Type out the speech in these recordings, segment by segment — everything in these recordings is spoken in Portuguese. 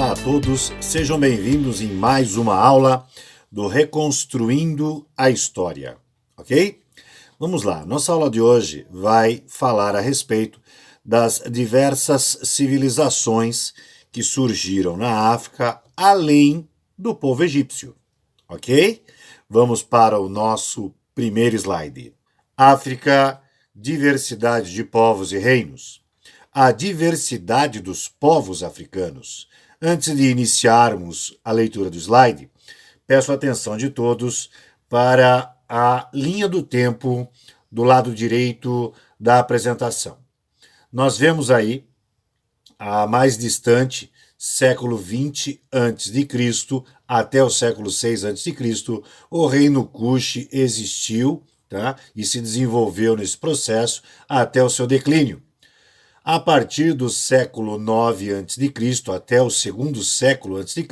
Olá a todos, sejam bem-vindos em mais uma aula do Reconstruindo a História, ok? Vamos lá, nossa aula de hoje vai falar a respeito das diversas civilizações que surgiram na África, além do povo egípcio, ok? Vamos para o nosso primeiro slide. África, diversidade de povos e reinos. A diversidade dos povos africanos. Antes de iniciarmos a leitura do slide, peço a atenção de todos para a linha do tempo do lado direito da apresentação. Nós vemos aí a mais distante, século 20 a.C. até o século 6 a.C., o reino Kush existiu, tá? E se desenvolveu nesse processo até o seu declínio. A partir do século 9 a.C. até o segundo século a.C.,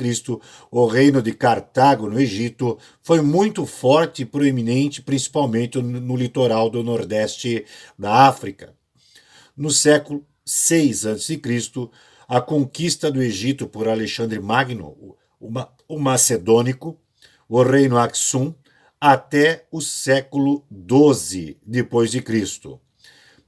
o reino de Cartago, no Egito, foi muito forte e proeminente, principalmente no litoral do nordeste da África. No século 6 a.C., a conquista do Egito por Alexandre Magno, o macedônico, o reino Aksum, até o século 12 depois de Cristo.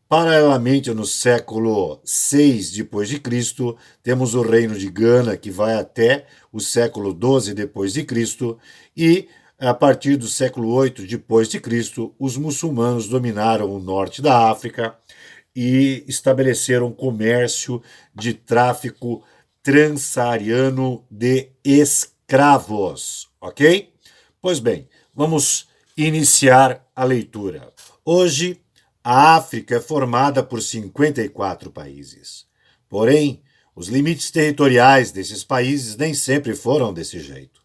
Paralelamente, no século 6 depois de Cristo, temos o reino de Gana, que vai até o século 12 depois de Cristo, e a partir do século 8 depois de Cristo, os muçulmanos dominaram o norte da África e estabeleceram comércio de tráfico transsaariano de escravos, ok? Pois bem, vamos iniciar a leitura. Hoje, a África é formada por 54 países. Porém, os limites territoriais desses países nem sempre foram desse jeito.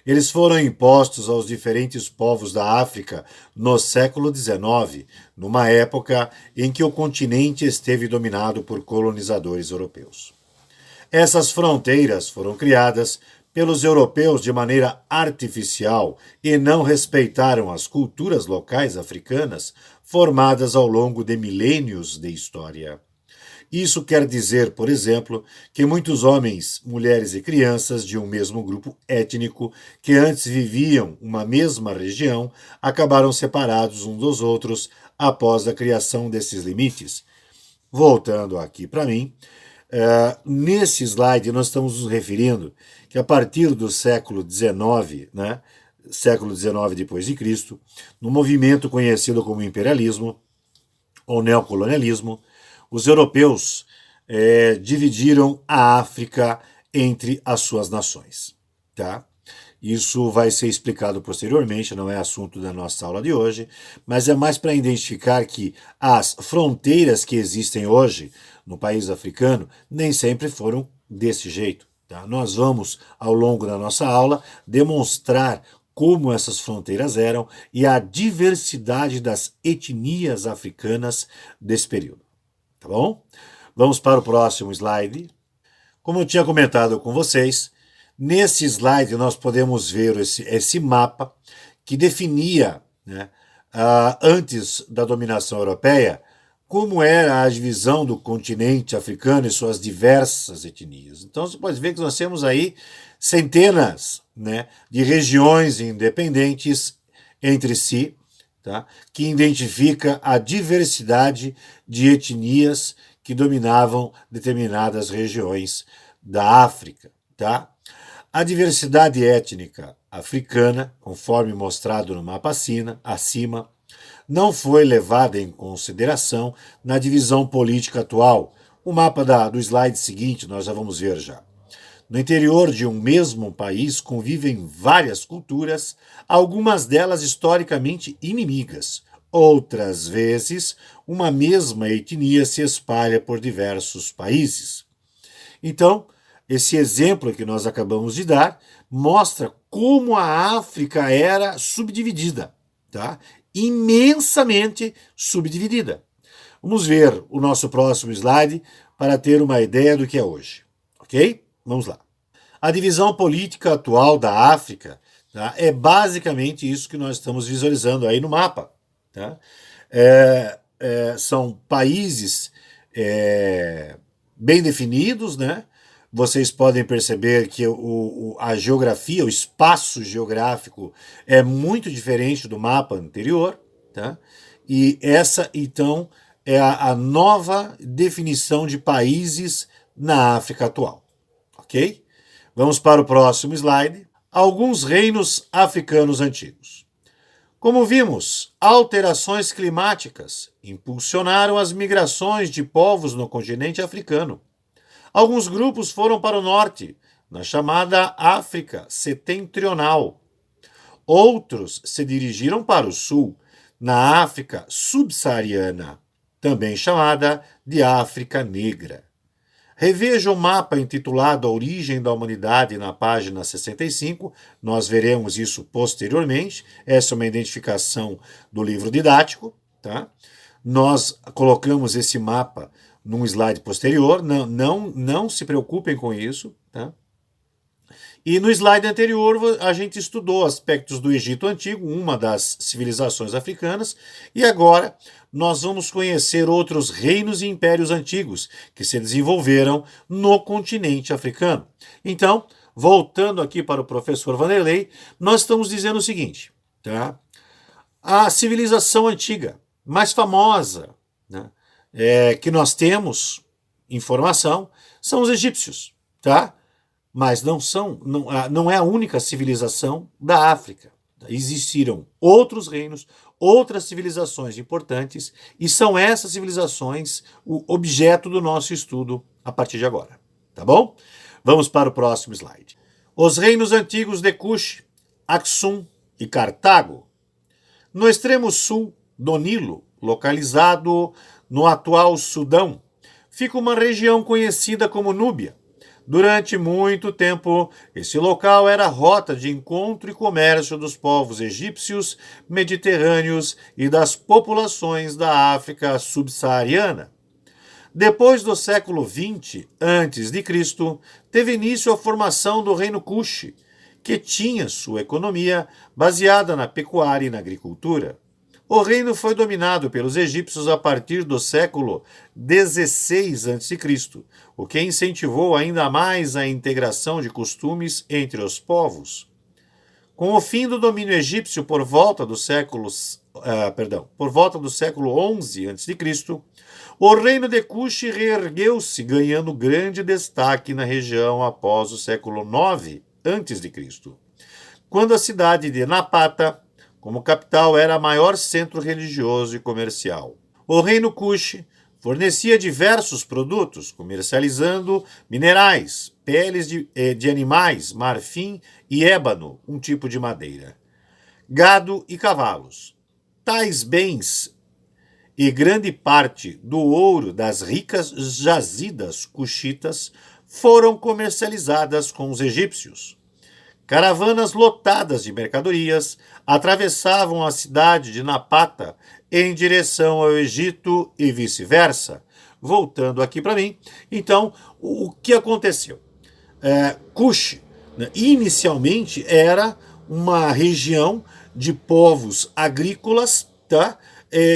Eles foram impostos aos diferentes povos da África no século XIX, numa época em que o continente esteve dominado por colonizadores europeus. Essas fronteiras foram criadas pelos europeus de maneira artificial e não respeitaram as culturas locais africanas formadas ao longo de milênios de história. Isso quer dizer, por exemplo, que muitos homens, mulheres e crianças de um mesmo grupo étnico que antes viviam uma mesma região acabaram separados uns dos outros após a criação desses limites. Voltando aqui para mim, nesse slide nós estamos nos referindo que a partir do século XIX, século XIX depois de Cristo, no movimento conhecido como imperialismo ou neocolonialismo, os europeus dividiram a África entre as suas nações, tá? Isso vai ser explicado posteriormente, não é assunto da nossa aula de hoje, mas é mais para identificar que as fronteiras que existem hoje no país africano nem sempre foram desse jeito. Tá? Nós vamos, ao longo da nossa aula, demonstrar como essas fronteiras eram e a diversidade das etnias africanas desse período. Tá bom? Vamos para o próximo slide. Como eu tinha comentado com vocês, nesse slide nós podemos ver esse mapa que definia, antes da dominação europeia, como era a divisão do continente africano e suas diversas etnias. Então você pode ver que nós temos aí centenas de regiões independentes entre si, tá, que identifica a diversidade de etnias que dominavam determinadas regiões da África. Tá? A diversidade étnica africana, conforme mostrado no mapa acima, não foi levada em consideração na divisão política atual. O mapa do slide seguinte nós já vamos ver já. No interior de um mesmo país convivem várias culturas, algumas delas historicamente inimigas. Outras vezes, uma mesma etnia se espalha por diversos países. Então, esse exemplo que nós acabamos de dar mostra como a África era subdividida, tá? Imensamente subdividida. Vamos ver o nosso próximo slide para ter uma ideia do que é hoje, ok? Vamos lá. A divisão política atual da África, tá, é basicamente isso que nós estamos visualizando aí no mapa. Tá? São países bem definidos, vocês podem perceber que a geografia, o espaço geográfico é muito diferente do mapa anterior, tá? E essa, então, é a nova definição de países na África atual, ok? Vamos para o próximo slide. Alguns reinos africanos antigos. Como vimos, alterações climáticas impulsionaram as migrações de povos no continente africano. Alguns grupos foram para o norte, na chamada África Setentrional. Outros se dirigiram para o sul, na África Subsaariana, também chamada de África Negra. Reveja o mapa intitulado A Origem da Humanidade na página 65, nós veremos isso posteriormente, essa é uma identificação do livro didático, tá? Nós colocamos esse mapa num slide posterior, não se preocupem com isso, tá? E no slide anterior a gente estudou aspectos do Egito Antigo, uma das civilizações africanas, e agora nós vamos conhecer outros reinos e impérios antigos que se desenvolveram no continente africano. Então, voltando aqui para o professor Vanderlei, nós estamos dizendo o seguinte, tá? A civilização antiga, mais famosa, né, que nós temos informação, são os egípcios, tá? Mas não é a única civilização da África. Existiram outros reinos, outras civilizações importantes, e são essas civilizações o objeto do nosso estudo a partir de agora. Tá bom? Vamos para o próximo slide. Os reinos antigos de Kush, Aksum e Cartago. No extremo sul do Nilo, localizado no atual Sudão, fica uma região conhecida como Núbia. Durante muito tempo, esse local era a rota de encontro e comércio dos povos egípcios, mediterrâneos e das populações da África subsaariana. Depois do século XX a.C., teve início a formação do Reino Kush, que tinha sua economia baseada na pecuária e na agricultura. O reino foi dominado pelos egípcios a partir do século XVI a.C., o que incentivou ainda mais a integração de costumes entre os povos. Com o fim do domínio egípcio por volta do século XI a.C., o reino de Kush reergueu-se, ganhando grande destaque na região após o século IX a.C., quando a cidade de Napata, como capital, era o maior centro religioso e comercial. O reino Kush fornecia diversos produtos, comercializando minerais, peles de animais, marfim e ébano, um tipo de madeira, gado e cavalos. Tais bens e grande parte do ouro das ricas jazidas cuxitas foram comercializadas com os egípcios. Caravanas lotadas de mercadorias atravessavam a cidade de Napata em direção ao Egito e vice-versa. Voltando aqui para mim, então, o que aconteceu? Kush, né, inicialmente era uma região de povos agrícolas, tá,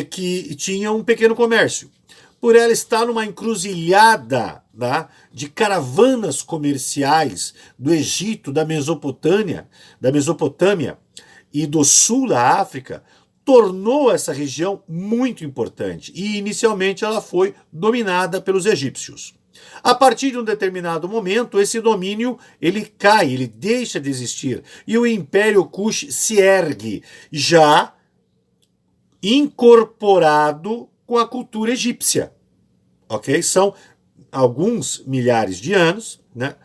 que tinham um pequeno comércio. Por ela estar numa encruzilhada, tá, de caravanas comerciais do Egito, da Mesopotâmia e do sul da África, tornou essa região muito importante e inicialmente ela foi dominada pelos egípcios. A partir de um determinado momento, esse domínio ele cai, ele deixa de existir e o Império Kush se ergue, já incorporado com a cultura egípcia, ok? São alguns milhares de anos, né,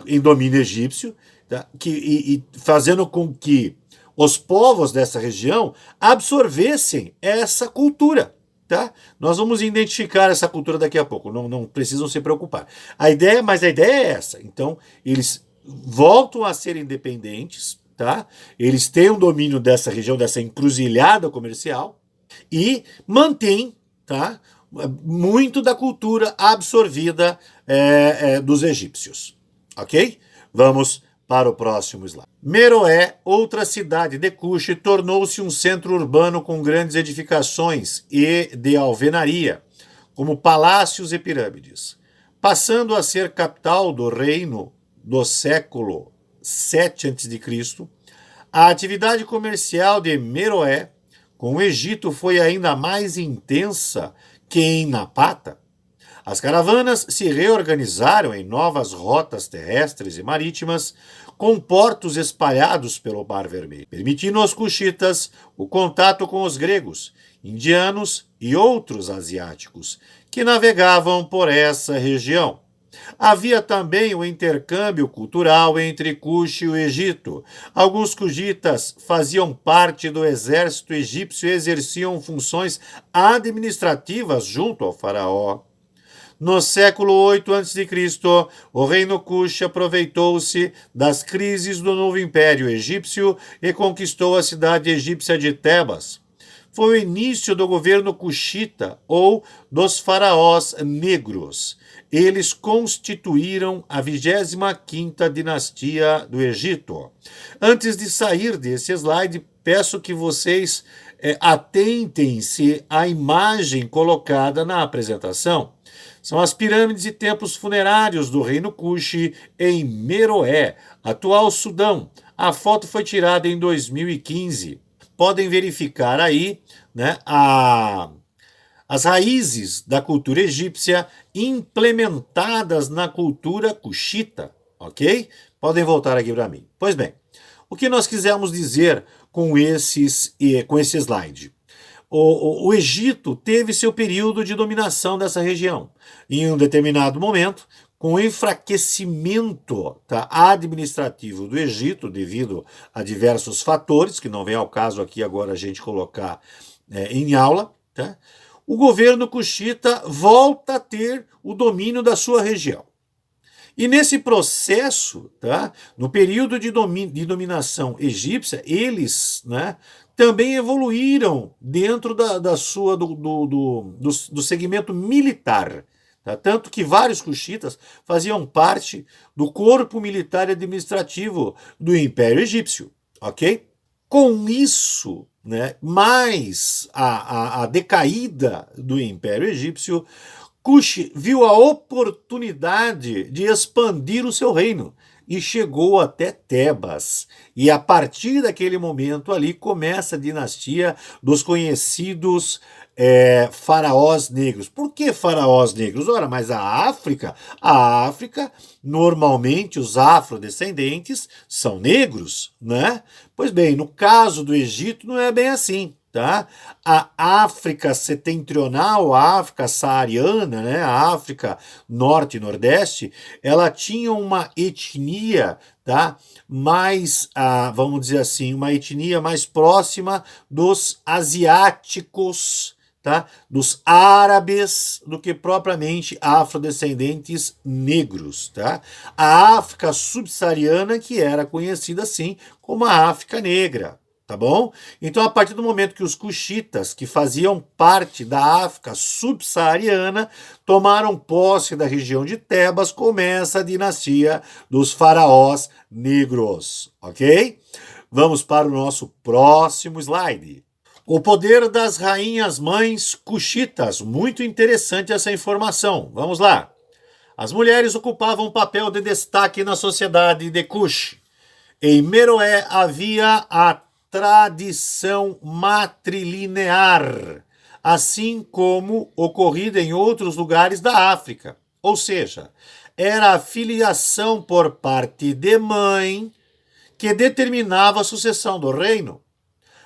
em domínio egípcio, tá? Fazendo com que os povos dessa região absorvessem essa cultura. Tá? Nós vamos identificar essa cultura daqui a pouco, não precisam se preocupar. Mas a ideia é essa. Então, eles voltam a ser independentes, tá? Eles têm um domínio dessa região, dessa encruzilhada comercial, e mantém, tá, muito da cultura absorvida dos egípcios. Ok? Vamos para o próximo slide. Meroé, outra cidade de Kush, tornou-se um centro urbano com grandes edificações e de alvenaria, como palácios e pirâmides. passando a ser capital do reino do século 7 a.C., a atividade comercial de Meroé com o Egito foi ainda mais intensa que em Napata. As caravanas se reorganizaram em novas rotas terrestres e marítimas, com portos espalhados pelo Mar Vermelho, permitindo aos cuxitas o contato com os gregos, indianos e outros asiáticos que navegavam por essa região. Havia também o intercâmbio cultural entre Cuxi e o Egito. Alguns cuxitas faziam parte do exército egípcio e exerciam funções administrativas junto ao faraó. No século 8 a.C., o reino Cuxi aproveitou-se das crises do novo império egípcio e conquistou a cidade egípcia de Tebas. Foi o início do governo cuxita ou dos faraós negros. Eles constituíram a 25ª dinastia do Egito. Antes de sair desse slide, peço que vocês atentem-se à imagem colocada na apresentação. São as pirâmides e templos funerários do reino Cuxi em Meroé, atual Sudão. A foto foi tirada em 2015. Podem verificar aí, né, as raízes da cultura egípcia implementadas na cultura cuxita, ok? Podem voltar aqui para mim. Pois bem, o que nós quisemos dizer com esse slide? O Egito teve seu período de dominação dessa região. Em um determinado momento, com o enfraquecimento administrativo do Egito, devido a diversos fatores, que não vem ao caso aqui agora a gente colocar em aula, tá? O governo cuxita volta a ter o domínio da sua região. E nesse processo, tá, no período de dominação egípcia, eles, né, também evoluíram dentro do segmento militar. Tá? Tanto que vários cuxitas faziam parte do corpo militar e administrativo do Império Egípcio. Ok? Com isso, né, mais a decaída do Império Egípcio, Cuxi viu a oportunidade de expandir o seu reino e chegou até Tebas. E a partir daquele momento ali começa a dinastia dos conhecidos faraós negros. Por que faraós negros? Ora, mas a África, normalmente os afrodescendentes são negros, né? Pois bem, no caso do Egito não é bem assim. Tá? A África setentrional, a África saariana, né? A África norte e nordeste, ela tinha uma etnia, tá? Mais, vamos dizer assim, uma etnia mais próxima dos asiáticos, tá? Dos árabes, do que propriamente afrodescendentes negros. Tá? A África subsaariana, que era conhecida assim como a África negra. Tá bom? Então, a partir do momento que os cuxitas, que faziam parte da África subsaariana, tomaram posse da região de Tebas, começa a dinastia dos faraós negros, ok? Vamos para o nosso próximo slide. O poder das rainhas-mães cuxitas. Muito interessante essa informação. Vamos lá. As mulheres ocupavam um papel de destaque na sociedade de Cuxi. Em Meroé havia a tradição matrilinear, assim como ocorrida em outros lugares da África. Ou seja, era a filiação por parte de mãe que determinava a sucessão do reino.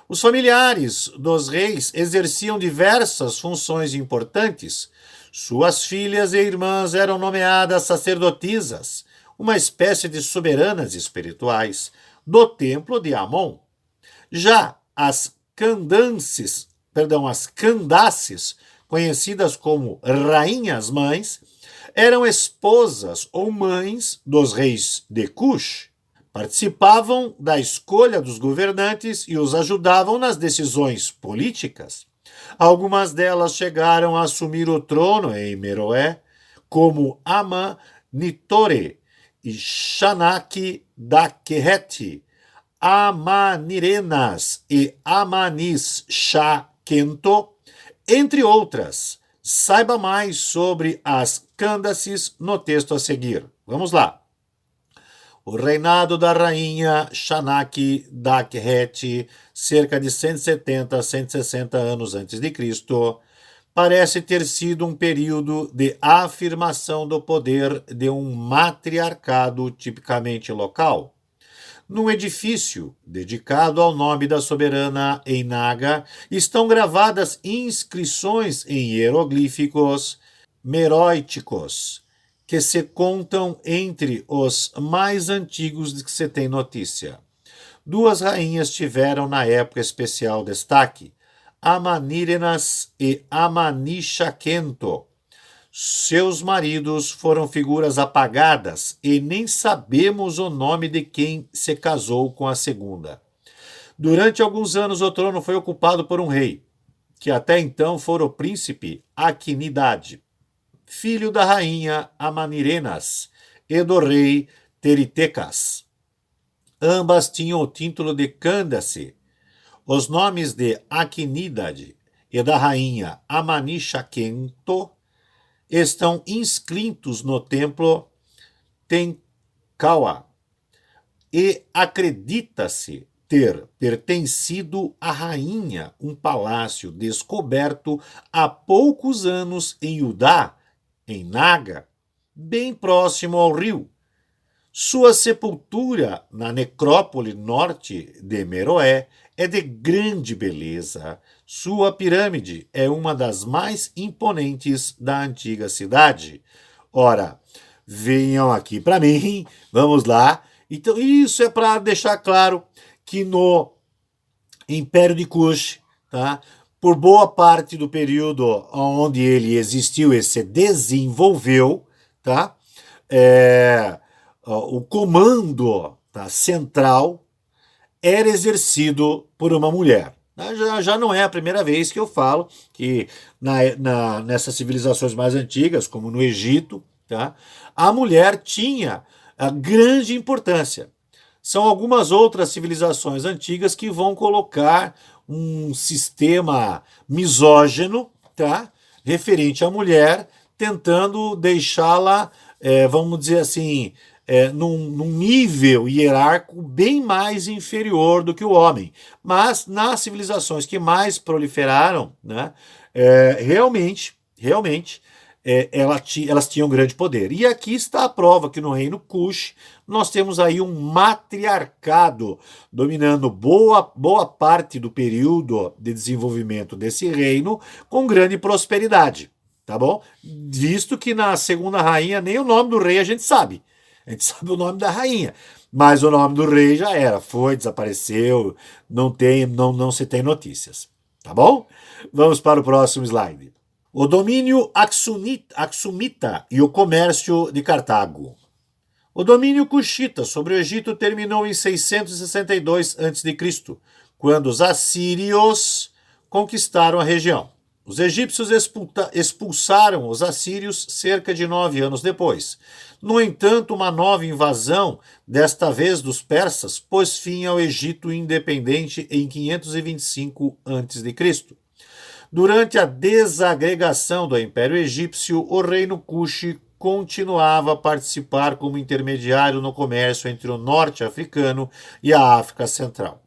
Os familiares dos reis exerciam diversas funções importantes. Suas filhas e irmãs eram nomeadas sacerdotisas, uma espécie de soberanas espirituais, do templo de Amon. Já as candaces, conhecidas como rainhas-mães, eram esposas ou mães dos reis de Cush. Participavam da escolha dos governantes e os ajudavam nas decisões políticas. Algumas delas chegaram a assumir o trono em Meroé, como Amã Nitore e Shanaki da Querete, Amanirenas e Amanis Shakento, entre outras. Saiba mais sobre as Candaces no texto a seguir. Vamos lá. O reinado da rainha Shanaki Dakhet, cerca de 170 a 160 anos antes de Cristo, parece ter sido um período de afirmação do poder de um matriarcado tipicamente local. Num edifício dedicado ao nome da soberana em Naga, estão gravadas inscrições em hieroglíficos meroíticos, que se contam entre os mais antigos de que se tem notícia. Duas rainhas tiveram na época especial destaque, Amanirenas e Amanishakento. Seus maridos foram figuras apagadas e nem sabemos o nome de quem se casou com a segunda. Durante alguns anos o trono foi ocupado por um rei, que até então fora o príncipe Aquinidade, filho da rainha Amanirenas e do rei Teritecas. Ambas tinham o título de Candace. Os nomes de Aquinidade e da rainha Amanishakento estão inscritos no templo Tenkawa e acredita-se ter pertencido à rainha, um palácio descoberto há poucos anos em Udá, em Naga, bem próximo ao rio. Sua sepultura na necrópole norte de Meroé é de grande beleza. Sua pirâmide é uma das mais imponentes da antiga cidade. Ora, venham aqui para mim, vamos lá. Então, isso é para deixar claro que no Império de Kush, tá, por boa parte do período onde ele existiu e se desenvolveu, tá, o comando, tá, central era exercido por uma mulher. Já não é a primeira vez que eu falo que nessas civilizações mais antigas, como no Egito, tá, a mulher tinha a grande importância. São algumas outras civilizações antigas que vão colocar um sistema misógino, tá, referente à mulher, tentando deixá-la, vamos dizer assim, num nível hierárquico bem mais inferior do que o homem. Mas nas civilizações que mais proliferaram, né, realmente, elas tinham grande poder. E aqui está a prova que no reino Kush nós temos aí um matriarcado dominando boa parte do período de desenvolvimento desse reino com grande prosperidade, tá bom? Visto que na segunda rainha nem o nome do rei a gente sabe. A gente sabe o nome da rainha, mas o nome do rei já era, desapareceu, não se tem notícias, tá bom? Vamos para o próximo slide. O domínio Aksumita e o comércio de Cartago. O domínio cuxita sobre o Egito terminou em 662 a.C., quando os assírios conquistaram a região. Os egípcios expulsaram os assírios cerca de 9 anos depois. No entanto, uma nova invasão, desta vez dos persas, pôs fim ao Egito independente em 525 a.C. Durante a desagregação do Império Egípcio, o reino Kush continuava a participar como intermediário no comércio entre o norte africano e a África Central.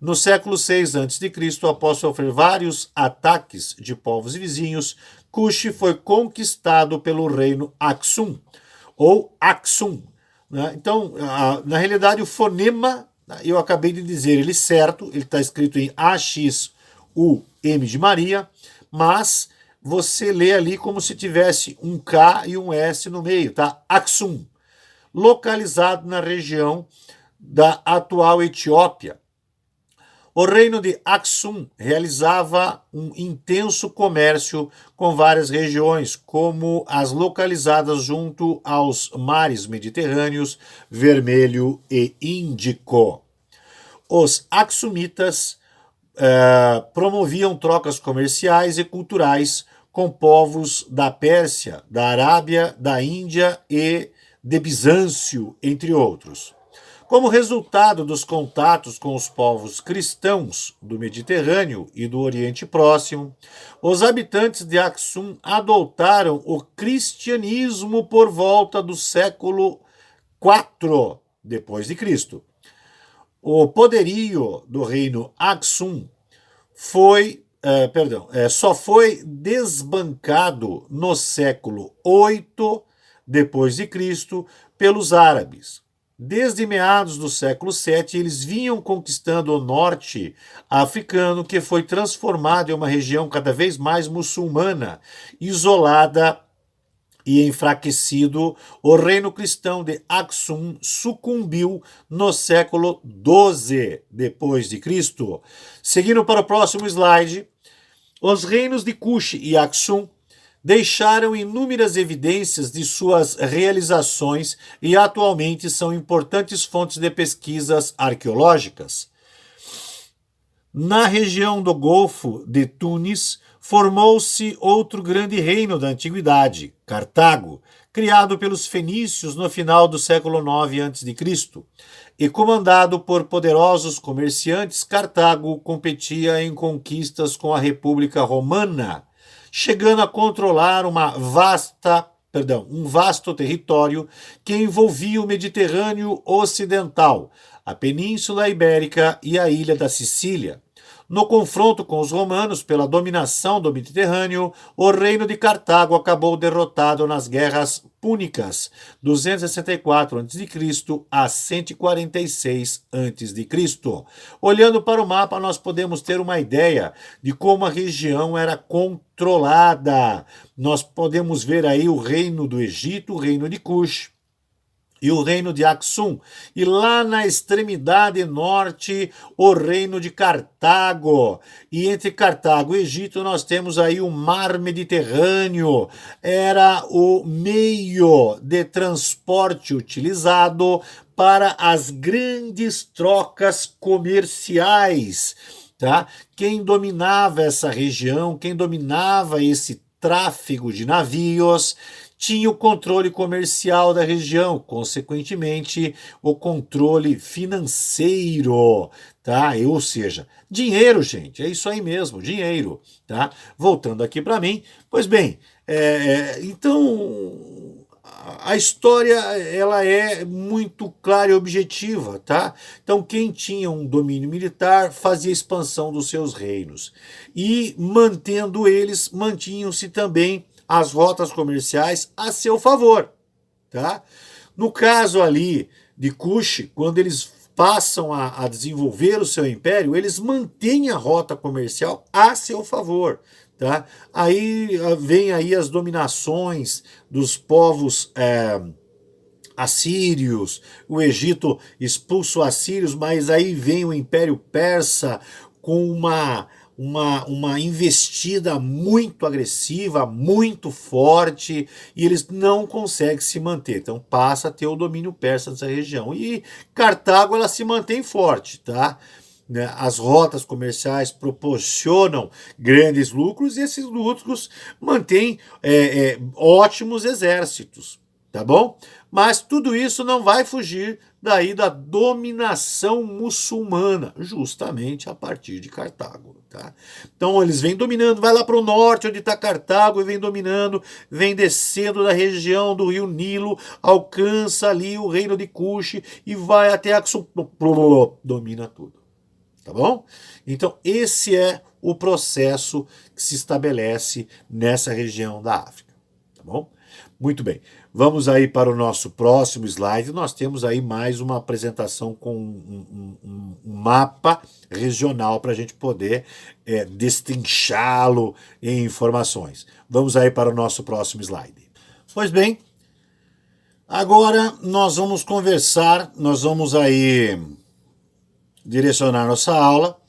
No século VI a.C., após sofrer vários ataques de povos vizinhos, Kush foi conquistado pelo reino Aksum, ou Aksum. Então, na realidade, o fonema, eu acabei de dizer ele certo, ele está escrito em AXUM de Maria, mas você lê ali como se tivesse um K e um S no meio, tá? Aksum, localizado na região da atual Etiópia. O reino de Aksum realizava um intenso comércio com várias regiões, como as localizadas junto aos mares Mediterrâneos, Vermelho e Índico. Os Aksumitas promoviam trocas comerciais e culturais com povos da Pérsia, da Arábia, da Índia e de Bizâncio, entre outros. Como resultado dos contatos com os povos cristãos do Mediterrâneo e do Oriente Próximo, os habitantes de Aksum adotaram o cristianismo por volta do século IV depois de Cristo. O poderio do reino Aksum só foi desbancado no século VIII depois de Cristo pelos árabes. Desde meados do século VII, eles vinham conquistando o norte africano, que foi transformado em uma região cada vez mais muçulmana, isolada e enfraquecido. O reino cristão de Aksum sucumbiu no século XII depois de Cristo. Seguindo para o próximo slide, os reinos de Kush e Aksum deixaram inúmeras evidências de suas realizações e atualmente são importantes fontes de pesquisas arqueológicas. Na região do Golfo de Tunis, formou-se outro grande reino da antiguidade, Cartago, criado pelos fenícios no final do século IX a.C. E comandado por poderosos comerciantes, Cartago competia em conquistas com a República Romana, chegando a controlar um vasto território que envolvia o Mediterrâneo Ocidental, a Península Ibérica e a ilha da Sicília. No confronto com os romanos pela dominação do Mediterrâneo, o reino de Cartago acabou derrotado nas guerras púnicas, 264 a.C. a 146 a.C. Olhando para o mapa, nós podemos ter uma ideia de como a região era controlada. Nós podemos ver aí o reino do Egito, o reino de Cush e o reino de Aksum, e lá na extremidade norte, o reino de Cartago. E entre Cartago e Egito nós temos aí o mar Mediterrâneo, era o meio de transporte utilizado para as grandes trocas comerciais, tá? Quem dominava essa região, quem dominava esse tráfego de navios, tinha o controle comercial da região, consequentemente, o controle financeiro, tá? Ou seja, dinheiro, gente, é isso aí mesmo, dinheiro, tá? Voltando aqui para mim, pois bem, então a história ela é muito clara e objetiva, tá? Então quem tinha um domínio militar fazia expansão dos seus reinos e mantendo eles, mantinham-se também as rotas comerciais a seu favor, tá? No caso ali de Kush, quando eles passam a desenvolver o seu império, eles mantêm a rota comercial a seu favor, tá? Aí vem aí as dominações dos povos assírios, o Egito expulsa os assírios, mas aí vem o Império Persa com uma investida muito agressiva, muito forte, e eles não conseguem se manter. Então passa a ter o domínio persa nessa região. E Cartago ela se mantém forte, tá? As rotas comerciais proporcionam grandes lucros e esses lucros mantêm ótimos exércitos, tá bom? Mas tudo isso não vai fugir daí da dominação muçulmana, justamente a partir de Cartago, tá? Então eles vêm dominando, vai lá para o norte onde está Cartago e vem dominando, vem descendo da região do rio Nilo, alcança ali o reino de Cush e vai até Aksum, domina tudo, tá bom? Então esse é o processo que se estabelece nessa região da África, tá bom? Muito bem, vamos aí para o nosso próximo slide. Nós temos aí mais uma apresentação com um mapa regional para a gente poder destrinchá-lo em informações. Vamos aí para o nosso próximo slide. Pois bem, agora nós vamos conversar, nós vamos aí direcionar nossa aula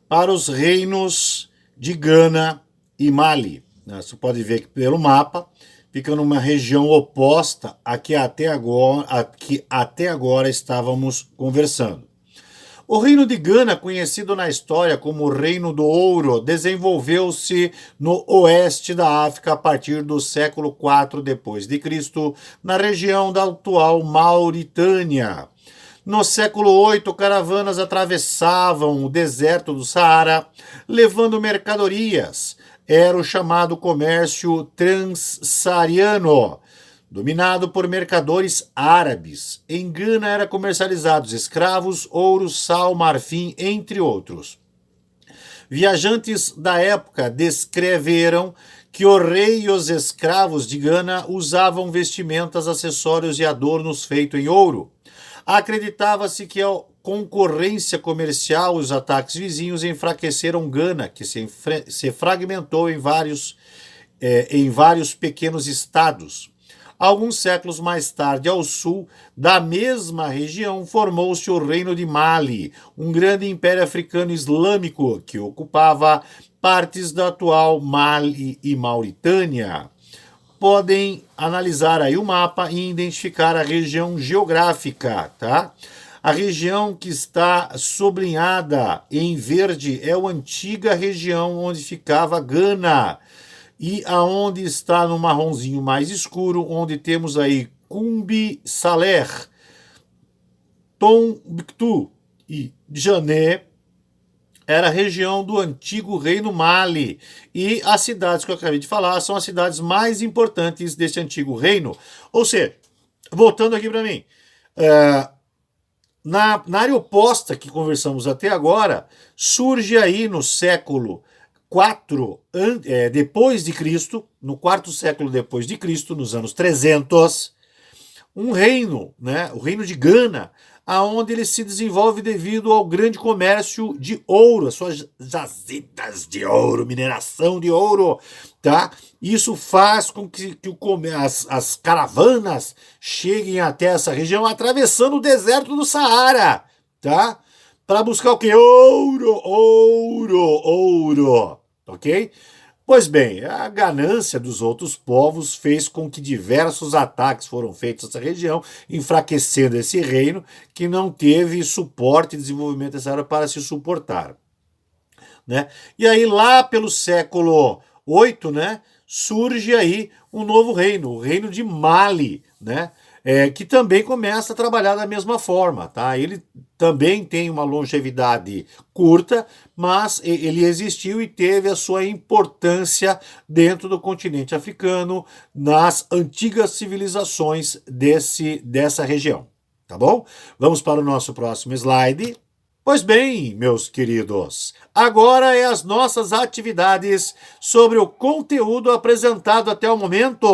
para os reinos de Gana e Mali. Você pode ver que pelo mapa fica numa região oposta a que até agora estávamos conversando. O reino de Gana, conhecido na história como o Reino do Ouro, desenvolveu-se no oeste da África a partir do século IV depois de Cristo, na região da atual Mauritânia. No século VIII, caravanas atravessavam o deserto do Saara, levando mercadorias. Era o chamado comércio transsaariano, dominado por mercadores árabes. Em Gana eram comercializados escravos, ouro, sal, marfim, entre outros. Viajantes da época descreveram que o rei e os escravos de Gana usavam vestimentas, acessórios e adornos feitos em ouro. Acreditava-se que a concorrência comercial e os ataques vizinhos enfraqueceram Gana, que se fragmentou em vários pequenos estados. Alguns séculos mais tarde, ao sul da mesma região, formou-se o Reino de Mali, um grande império africano islâmico que ocupava partes da atual Mali e Mauritânia. Podem analisar aí o mapa e identificar a região geográfica, tá? A região que está sublinhada em verde é a antiga região onde ficava Gana. E aonde está no marronzinho mais escuro, onde temos aí Cumbi Saler, Tombouctou e Djané, era a região do antigo Reino Mali. E as cidades que eu acabei de falar são as cidades mais importantes desse antigo reino. Ou seja, voltando aqui para mim, na área oposta que conversamos até agora, surge aí no século 4 depois de Cristo, no quarto século depois de Cristo, nos anos 300, um reino, né, o reino de Gana, aonde ele se desenvolve devido ao grande comércio de ouro, as suas jazidas de ouro, mineração de ouro, tá? Isso faz com que as caravanas cheguem até essa região atravessando o deserto do Saara, tá? Para buscar o quê? Ouro, ouro, ouro, ok? Pois bem, a ganância dos outros povos fez com que diversos ataques foram feitos nessa região, enfraquecendo esse reino que não teve suporte e desenvolvimento necessário para se suportar, né? E aí lá pelo século VIII, né, surge aí um novo reino, o reino de Mali, né? Que também começa a trabalhar da mesma forma, tá? Ele também tem uma longevidade curta, mas ele existiu e teve a sua importância dentro do continente africano, nas antigas civilizações dessa região, tá bom? Vamos para o nosso próximo slide. Pois bem, meus queridos, agora é as nossas atividades sobre o conteúdo apresentado até o momento.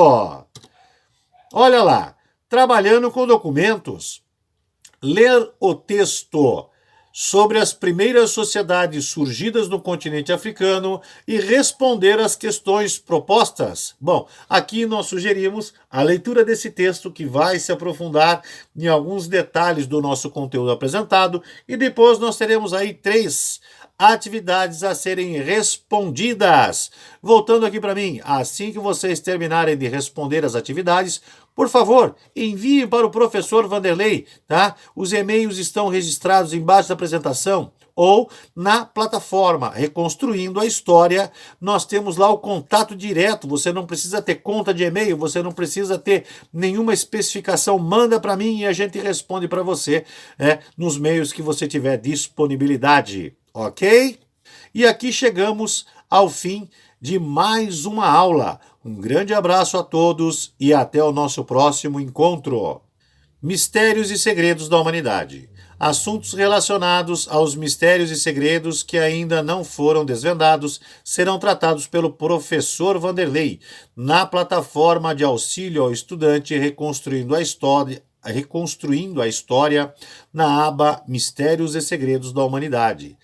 Olha lá. Trabalhando com documentos, ler o texto sobre as primeiras sociedades surgidas no continente africano e responder às questões propostas. Bom, aqui nós sugerimos a leitura desse texto que vai se aprofundar em alguns detalhes do nosso conteúdo apresentado e depois nós teremos aí 3 atividades a serem respondidas. Voltando aqui para mim, assim que vocês terminarem de responder as atividades, por favor, enviem para o professor Vanderlei, tá? Os e-mails estão registrados embaixo da apresentação ou na plataforma Reconstruindo a História. Nós temos lá o contato direto, você não precisa ter conta de e-mail, você não precisa ter nenhuma especificação, manda para mim e a gente responde para você, nos meios que você tiver disponibilidade, ok? E aqui chegamos ao fim de mais uma aula. Um grande abraço a todos e até o nosso próximo encontro. Mistérios e segredos da humanidade. Assuntos relacionados aos mistérios e segredos que ainda não foram desvendados serão tratados pelo professor Vanderlei na plataforma de auxílio ao estudante Reconstruindo a História na aba Mistérios e Segredos da Humanidade.